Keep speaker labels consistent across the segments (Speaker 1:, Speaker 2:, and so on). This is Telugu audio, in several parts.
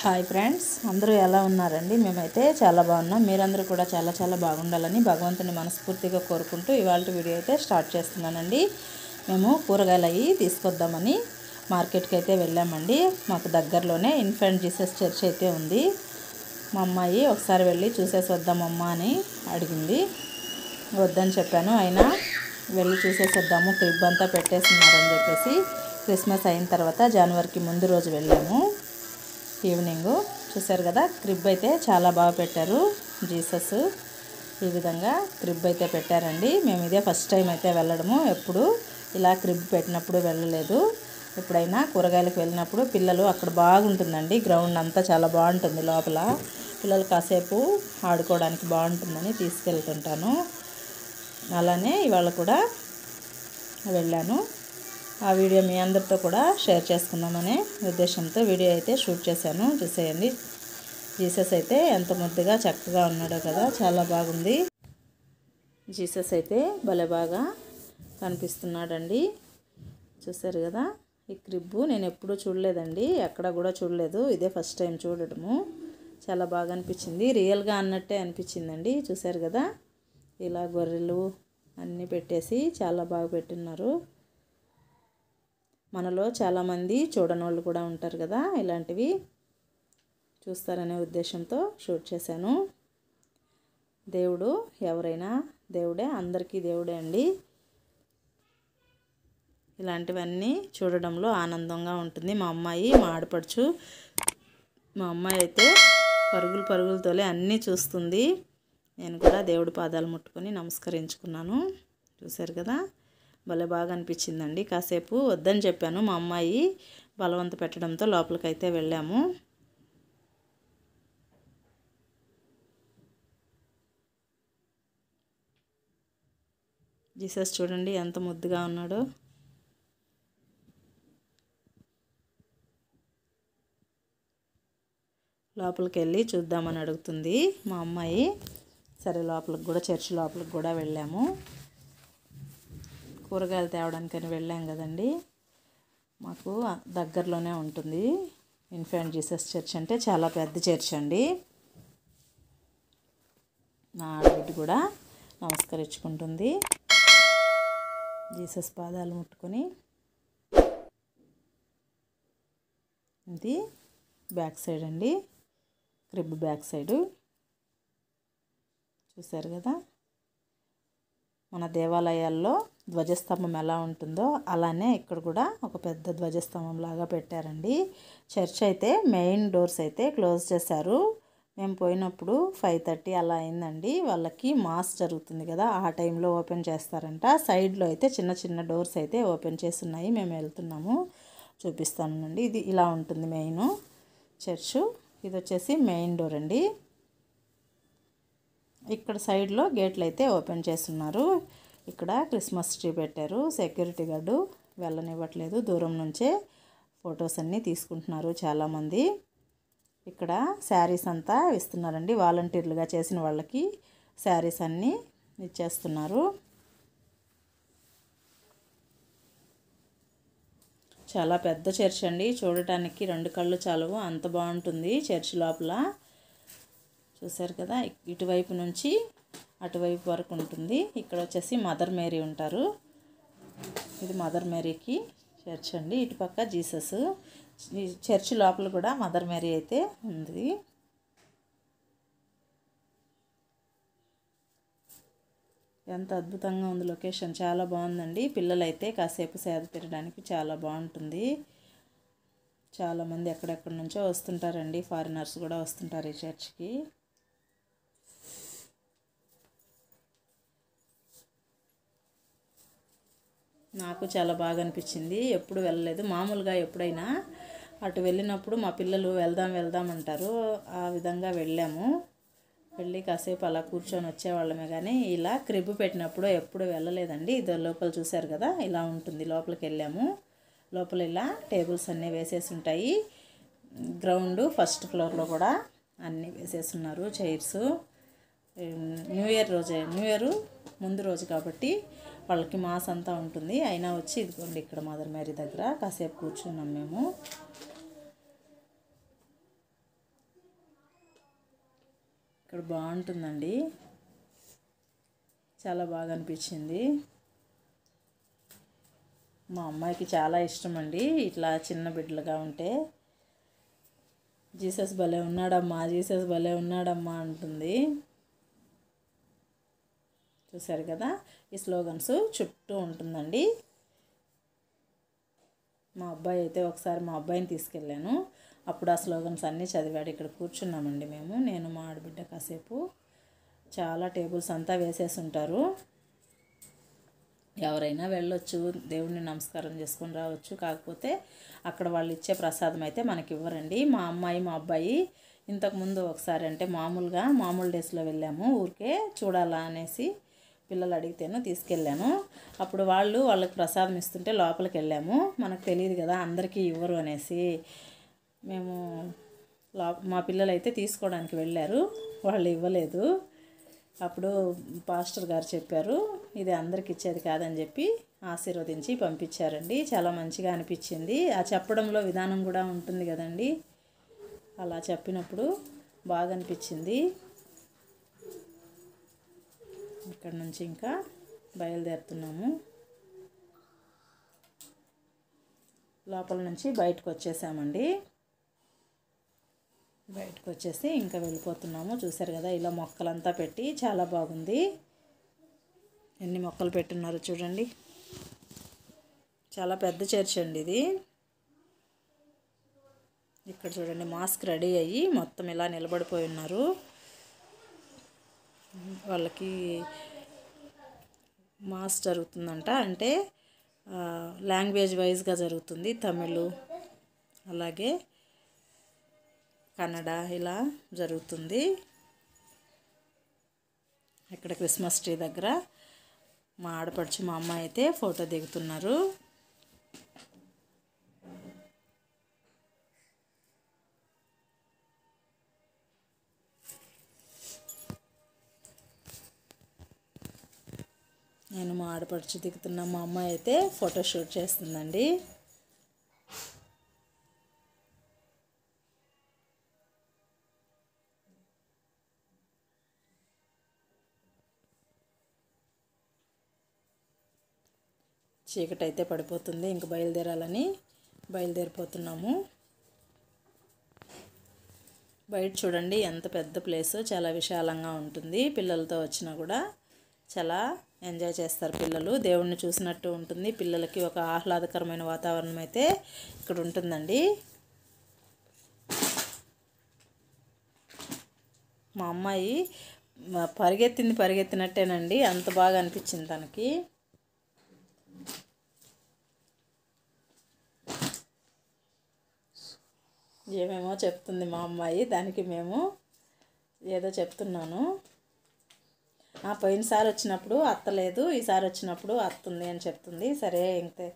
Speaker 1: హాయ్ ఫ్రెండ్స్, అందరూ ఎలా ఉన్నారండి? మేమైతే చాలా బాగున్నాం. మీరందరూ కూడా చాలా బాగుండాలని భగవంతుని మనస్ఫూర్తిగా కోరుకుంటూ ఇవాళ వీడియో అయితే స్టార్ట్ చేస్తున్నానండి. మేము కూరగాయలు అవి తీసుకొద్దామని మార్కెట్కి అయితే వెళ్ళామండి. మాకు దగ్గరలోనే ఇన్ఫెంట్ జీసస్ చర్చ్ అయితే ఉంది. మా అమ్మాయి ఒకసారి వెళ్ళి చూసేసి వద్దామమ్మా అని అడిగింది. వద్దని చెప్పాను. అయినా వెళ్ళి చూసేసి వద్దాము, క్రిబ్ అంతా పెట్టేస్తున్నారని చెప్పేసి క్రిస్మస్ అయిన తర్వాత జనవరికి ముందు రోజు వెళ్ళాము. ఈవినింగ్ చూసారు కదా, క్రిబ్ అయితే చాలా బాగా పెట్టారు. జీసస్ ఈ విధంగా క్రిబ్ అయితే పెట్టారండి. మేము ఇదే ఫస్ట్ టైం అయితే వెళ్ళడము. ఎప్పుడు ఇలా క్రిబ్ పెట్టినప్పుడు వెళ్ళలేదు. ఎప్పుడైనా కూరగాయలకు వెళ్ళినప్పుడు పిల్లలు అక్కడ బాగుంటుందండి, గ్రౌండ్ అంతా చాలా బాగుంటుంది. లోపల పిల్లలు కాసేపు ఆడుకోవడానికి బాగుంటుందని తీసుకెళ్తుంటాను. అలానే ఇవాళ కూడా వెళ్ళాను. ఆ వీడియో మీ అందరితో కూడా షేర్ చేసుకుందామనే ఉద్దేశంతో వీడియో అయితే షూట్ చేశాను. చూసేయండి, జీసస్ అయితే ఎంత ముద్దుగా చక్కగా ఉన్నాడో కదా, చాలా బాగుంది. జీసస్ అయితే భలే బాగా కనిపిస్తున్నాడండి. చూసారు కదా, ఈ క్రిబ్బు నేను ఎప్పుడూ చూడలేదండి, ఎక్కడ కూడా చూడలేదు. ఇదే ఫస్ట్ టైం చూడడము. చాలా బాగా అనిపించింది, రియల్గా అన్నట్టే అనిపించిందండి. చూసారు కదా, ఇలా గొర్రెలు అన్నీ పెట్టేసి చాలా బాగా పెట్టున్నారు. మనలో చాలామంది చూడని వాళ్ళు కూడా ఉంటారు కదా, ఇలాంటివి చూస్తారనే ఉద్దేశంతో షూట్ చేశాను. దేవుడు ఎవరైనా దేవుడే, అందరికీ దేవుడే అండి. ఇలాంటివన్నీ చూడడంలో ఆనందంగా ఉంటుంది. మా అమ్మాయి, మా ఆడపడుచు, మా అమ్మాయి అయితే పరుగులతోలే అన్నీ చూస్తుంది. నేను కూడా దేవుడి పాదాలు ముట్టుకొని నమస్కరించుకున్నాను. చూశారు కదా, భలే బాగా అనిపించిందండి. కాసేపు వద్దని చెప్పాను, మా అమ్మాయి బలవంత పెట్టడంతో లోపలికైతే వెళ్ళాము. జీసస్ చూడండి ఎంత ముద్దుగా ఉన్నాడో. లోపలికి వెళ్ళి చూద్దామని అడుగుతుంది మా అమ్మాయి. సరే, లోపలికి కూడా, చర్చి లోపలికి కూడా వెళ్ళాము. కూరగాయలు తేవడానికని వెళ్ళాం కదండి. మాకు దగ్గరలోనే ఉంటుంది ఇన్ఫెంట్ జీసస్ చర్చ్. అంటే చాలా పెద్ద చర్చ్ అండి. నా ఆడబిడ్డ కూడా నమస్కరించుకుంటుంది, జీసస్ పాదాలు ముట్టుకొని. ఇది బ్యాక్ సైడ్ అండి, క్రిబ్ బ్యాక్ సైడు. చూశారు కదా, మన దేవాలయాల్లో ధ్వజస్తంభం ఎలా ఉంటుందో అలానే ఇక్కడ కూడా ఒక పెద్ద ధ్వజస్తంభం లాగా పెట్టారండి. చర్చ్ అయితే మెయిన్ డోర్స్ అయితే క్లోజ్ చేశారు. మేము పోయినప్పుడు 5:30 అలా అయిందండి. వాళ్ళకి మాస్ జరుగుతుంది కదా, ఆ టైంలో ఓపెన్ చేస్తారంట. సైడ్లో అయితే చిన్న డోర్స్ అయితే ఓపెన్ చేసి ఉన్నాయి. మేము వెళ్తున్నాము, చూపిస్తానండి. ఇది ఇలా ఉంటుంది మెయిన్ చర్చు. ఇది వచ్చేసి మెయిన్ డోర్ అండి. ఇక్కడ సైడ్లో గేట్లు అయితే ఓపెన్ చేస్తున్నారు. ఇక్కడ క్రిస్మస్ ట్రీ పెట్టారు. సెక్యూరిటీ గార్డు వెళ్ళనివ్వట్లేదు, దూరం నుంచే ఫొటోస్ అన్నీ తీసుకుంటున్నారు చాలామంది. ఇక్కడ శారీస్ అంతా ఇస్తున్నారండి, వాలంటీర్లుగా చేసిన వాళ్ళకి శారీస్ అన్నీ ఇచ్చేస్తున్నారు. చాలా పెద్ద చర్చ్ అండి, చూడటానికి 2 కళ్ళు చాలవు, అంత బాగుంటుంది చర్చ్ లోపల. చూసారు కదా, ఇటువైపు నుంచి అటువైపు వరకు ఉంటుంది. ఇక్కడ వచ్చేసి మదర్ మేరీ ఉంటారు. ఇది మదర్ మేరీకి చర్చ్ అండి. ఇటుపక్క జీసస్. ఈ చర్చ్ లోపల కూడా మదర్ మేరీ అయితే ఉంది. ఎంత అద్భుతంగా ఉంది లొకేషన్, చాలా బాగుందండి. పిల్లలైతే కాసేపు సేద తీరడానికి చాలా బాగుంటుంది. చాలామంది ఎక్కడెక్కడి నుంచో వస్తుంటారండి, ఫారినర్స్ కూడా వస్తుంటారు ఈ చర్చ్కి. నాకు చాలా బాగా అనిపించింది. ఎప్పుడు వెళ్ళలేదు, మామూలుగా ఎప్పుడైనా అటు వెళ్ళినప్పుడు మా పిల్లలు వెళ్దాం అంటారు. ఆ విధంగా వెళ్ళాము. వెళ్ళి కాసేపు అలా కూర్చొని వచ్చేవాళ్ళమే, కానీ ఇలా క్రిబ్ పెట్టినప్పుడు ఎప్పుడు వెళ్ళలేదండి. ఇది లోపల చూశారు కదా, ఇలా ఉంటుంది. లోపలికి వెళ్ళాము. లోపల ఇలా టేబుల్స్ అన్నీ వేసేసి ఉంటాయి. గ్రౌండ్ ఫస్ట్ ఫ్లోర్లో కూడా అన్నీ వేసేస్తున్నారు చైర్స్. న్యూ ఇయర్ ముందు రోజు కాబట్టి వాళ్ళకి మాస్ అంతా ఉంటుంది. అయినా వచ్చి ఇదిగోండి ఇక్కడ మదర్ మేరీ దగ్గర కాసేపు కూర్చున్నాం మేము. ఇక్కడ బాగుంటుందండి, చాలా బాగా అనిపించింది. మా అమ్మాయికి చాలా ఇష్టం అండి ఇట్లా చిన్న బిడ్డలుగా ఉంటే. జీసస్ భలే ఉన్నాడమ్మా, జీసస్ భలే ఉన్నాడమ్మా అంటుంది. చూసారు కదా, ఈ స్లోగన్స్ చుట్టూ ఉంటుందండి. మా అబ్బాయి అయితే ఒకసారి మా అబ్బాయిని తీసుకెళ్ళాను, అప్పుడు ఆ స్లోగన్స్ అన్నీ చదివాడు. ఇక్కడ కూర్చున్నామండి మేము, నేను మా ఆడబిడ్డ కాసేపు. చాలా టేబుల్స్ అంతా వేసేసి ఉంటారు, ఎవరైనా వెళ్ళొచ్చు, దేవుడిని నమస్కారం చేసుకొని రావచ్చు. కాకపోతే అక్కడ వాళ్ళు ఇచ్చే ప్రసాదం అయితే మనకి ఇవ్వరండి. మా అమ్మాయి మా అబ్బాయి ఇంతకుముందు ఒకసారి అంటే మామూలు డేస్లో వెళ్ళాము, ఊరికే చూడాలా అనేసి పిల్లలు అడిగితేను తీసుకెళ్ళాను. అప్పుడు వాళ్ళకి ప్రసాదం ఇస్తుంటే లోపలికి వెళ్ళాము. మనకు తెలియదు కదా అందరికీ ఇవ్వరు అనేసి. మేము మా పిల్లలు అయితే తీసుకోవడానికి వెళ్ళారు, వాళ్ళు ఇవ్వలేదు. అప్పుడు పాస్టర్ గారు చెప్పారు, ఇది అందరికి ఇచ్చేది కాదని చెప్పి ఆశీర్వదించి పంపించారండి. చాలా మంచిగా అనిపించింది. ఆ చెప్పడంలో విధానం కూడా ఉంటుంది కదండి, అలా చెప్పినప్పుడు బాగా అనిపించింది. ఇక్కడ నుంచి ఇంకా బయలుదేరుతున్నాము. లోపల నుంచి బయటకు వచ్చేసామండి. బయటకు వచ్చేసి ఇంకా వెళ్ళిపోతున్నాము. చూసారు కదా, ఇలా మొక్కలంతా పెట్టి చాలా బాగుంది. ఎన్ని మొక్కలు పెట్టున్నారు చూడండి. చాలా పెద్ద చర్చ్ అండి ఇది. ఇక్కడ చూడండి, మాస్క్ రెడీ అయ్యి మొత్తం ఇలా నిలబడిపోయి ఉన్నారు. వాళ్ళకి మాస్ జరుగుతుందంట, అంటే లాంగ్వేజ్ వైజ్గా జరుగుతుంది. తమిళ్, అలాగే కన్నడ ఇలా జరుగుతుంది. ఇక్కడ క్రిస్మస్ ట్రీ దగ్గర మా ఆడపడుచు మా అమ్మ అయితే ఫోటో దిగుతున్నారు. నేను మా ఆడపడుచు దిగుతున్నా, మా అమ్మాయి అయితే ఫోటోషూట్ చేస్తుందండి. చీకటి అయితే పడిపోతుంది, ఇంక బయలుదేరాలని బయలుదేరిపోతున్నాము. బయట చూడండి ఎంత పెద్ద ప్లేస్, చాలా విశాలంగా ఉంటుంది. పిల్లలతో వచ్చినా కూడా చాలా ఎంజాయ్ చేస్తారు పిల్లలు. దేవుణ్ణి చూసినట్టు ఉంటుంది, పిల్లలకి ఒక ఆహ్లాదకరమైన వాతావరణం అయితే ఇక్కడ ఉంటుందండి. మా అమ్మాయి పరిగెత్తినట్టేనండి, అంత బాగా అనిపించింది తనకి. ఏమేమో చెప్తుంది మా అమ్మాయి, దానికి మేము ఏదో చెప్తున్నాను. పోయినసారి వచ్చినప్పుడు అత్తలేదు, ఈసారి వచ్చినప్పుడు అత్తుంది అని చెప్తుంది. సరే, ఇంతే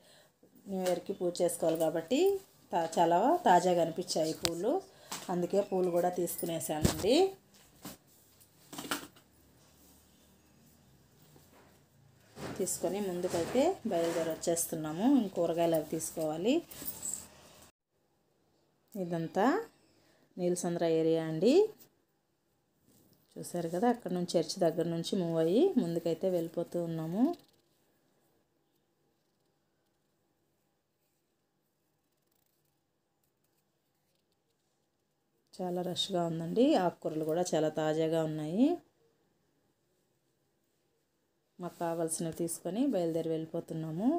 Speaker 1: న్యూ ఇయర్కి పూజ చేసుకోవాలి కాబట్టి చాలా తాజాగా అనిపించాయి పూలు, అందుకే పూలు కూడా తీసుకునేసానండి. తీసుకొని ముందుకైతే బయలుదేరి వచ్చేస్తున్నాము. కూరగాయలు అవి తీసుకోవాలి. ఇదంతా నీలసంద్ర ఏరియా అండి. చూసారు కదా, అక్కడ నుంచి చర్చ్ దగ్గర నుంచి మూవ్ అయ్యి ముందుకైతే వెళ్ళిపోతూ ఉన్నాము. చాలా రష్గా ఉందండి. ఆకుకూరలు కూడా చాలా తాజాగా ఉన్నాయి. మాకు కావాల్సినవి తీసుకొని బయలుదేరి వెళ్ళిపోతున్నాము.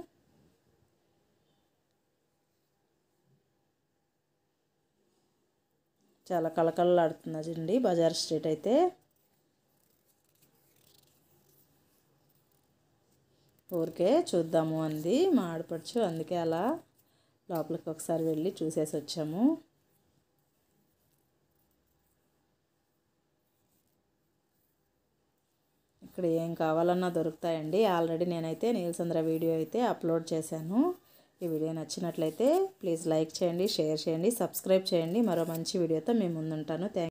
Speaker 1: చాలా కళకళలాడుతున్నదండి బజార్ స్ట్రీట్ అయితే. ఊరికే చూద్దాము అంది మా ఆడపడుచు, అందుకే అలా లోపలికి ఒకసారి వెళ్ళి చూసేసి వచ్చాము. ఇక్కడ ఏం కావాలన్నా దొరుకుతాయండి. ఆల్రెడీ నేనైతే నీలసంద్ర వీడియో అయితే అప్లోడ్ చేశాను. ఈ వీడియో నచ్చినట్లయితే ప్లీజ్ లైక్ చేయండి, షేర్ చేయండి, సబ్స్క్రైబ్ చేయండి. మరో మంచి వీడియోతో మేము ముందుంటాను.